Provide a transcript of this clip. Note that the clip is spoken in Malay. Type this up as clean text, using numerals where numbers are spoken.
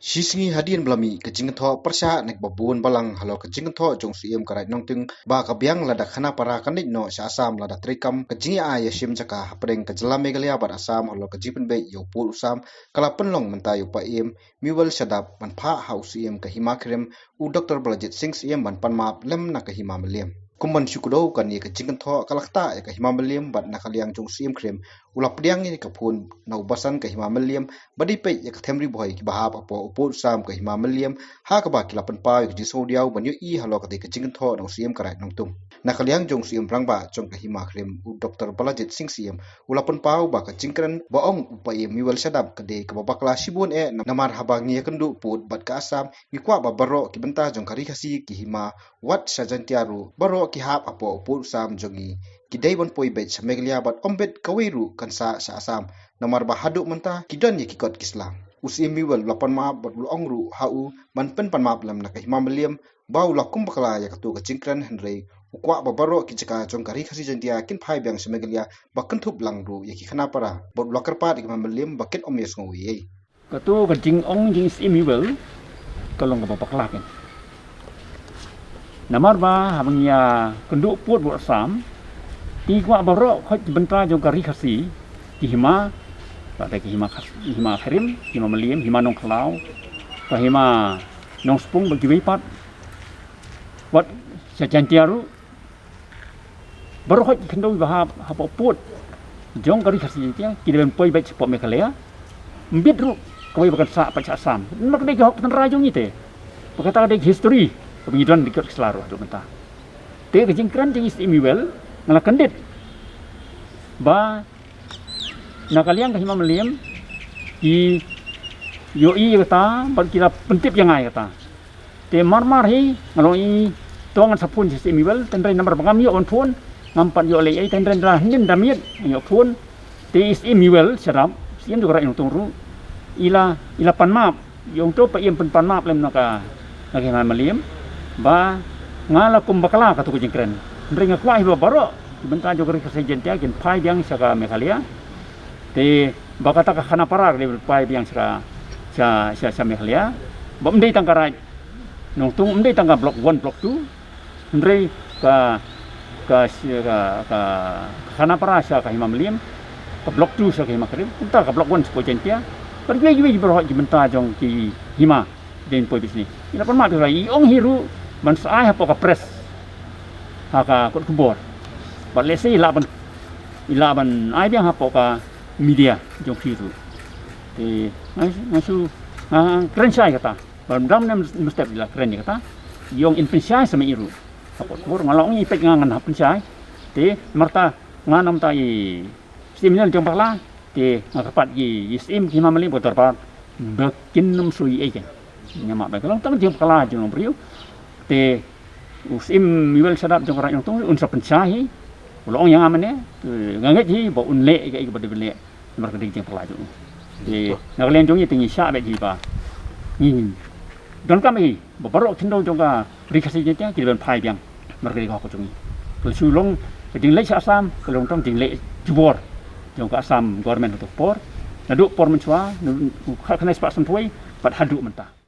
Shisngi hadian belami kejing tho persya nek babun balang halo kejing tho jong siem karai nong ting ba kabyang lada khana para kanit no sha asam lada trikam kejing a yashim jaka hapring kejela megalia bar asam halo kejing penbe yo pul usam kala penlong mentayu pa im miwal shadap man pha haus iem ka himakrem u Dr. Balajit Singh iem ban panmap lem na ka himamaliam kumban syukudo kan ye kejing tho kalakta ya ka himamaliam bat na kaliang jong siem krem ulap diang ni ka phun na ubasan ka himamaliam badi pe ya ka themri boy ki bahap apo upur sam ka himamaliam ha ka ba kilapan pa ya ji sodiaw banyo i halo ka ka jing tho nong siem karai nong tum na kaliang jong siem rangba jong ka hima krem u Dr. Balajit Singh siem ulapan pau ba ka jingkran ba ong upai miwal sadap ka de ka babakla sibun namar habang ni kendu put bat ka asam mi kwa ba baro ki benta jong kari khasi ki hima wat sajantiaru baro ki hap apo upur sam jongi kidai bon poi bet sameglia bat ombet kawiru kansa sa asam namar ba haduk menta kidan ye kikot kislam usi miwal lapan ma bat ongru hau man pen pan map lam na ka himam liam bau lakum bakla ya katu ka cingkran henrei ukwa ba baro ki jaka jong kari khasi jantia kin phai byang sameglia ba kentup langru ye ki khana para bot lakar pa di himam liam baket omies ngowi Katu kejing ong jing imiwel kalong ka babaklakin. Namar ba habangnya kenduk put buat sam ti kwa baro khot benta jong kari khasi ki hima pada ki hima kharim hima maliam hima nong klau ka hima nong spung bagi wipat wat sajantiaru baro khot kenduk bahap hapo put jong kari khasi ti ki den poi bet spot mekalea mbit ru kawai bakan sa paca asam mak dek hok tan rajong ite pakata dek history pengiduan dikot selaru adu menta te kejingkran jing imiwel ngala kendit ba nakaliang ka himam liam i yo i kata ban kira pentip yang ai kata te marmar hi ngaloi tongan sapun jing imiwel tenrai nomor bangam yo on phone ngampan yo le ai tenrai dah nin damiet yo phone te imiwel serap siem juga rai nong ru ila panmap yung to pa iem panmap lem naka himam maliam ba ngala kum bakala katu kucing keren ring akwa hiba baro benta jogri kesejen tia gen pai biang saka mekalia te bakata ka khana parak le pai biang saka mekalia ba mdei tangkara nong tung mdei tangka blok 1 blok 2 ndrei ka khana para saka himam maliam ka blok 2 saka himam krim ta ka blok 1 sepojen tia pergi baro benta jong ki hima den poi bisni ila panmap rai ong hiru man sai hapo ka press haka kot kubor bat lesi ilaban ai biang hapo ka media jong situ te ngasu keren sai kata bandam nem mesti bila keren kata yong inpensiai sama iru hapo kubor ngalong i pek ngangan hapen sai te marta nganam tai siminal jong pakla te ngakapat yi isim himamali botor pa bakin num sui eke nyama ba kalau tang jong pakla jong priu te usim miwel sadap jong rak yang tung unsa pencahi ulong yang amane nganget hi bo unle ke pada bele nomor keding jeng pelaju de naglen jong yi tingi sya be ji ba ni don kami bo barok thindo jong ka rikasi je ti ban phai biang nomor keding ko jong yi sulong keding le sa asam kelong tong ding le jubor jong ka asam government untuk por naduk por menchwa khane spak sempoi pat haduk mentah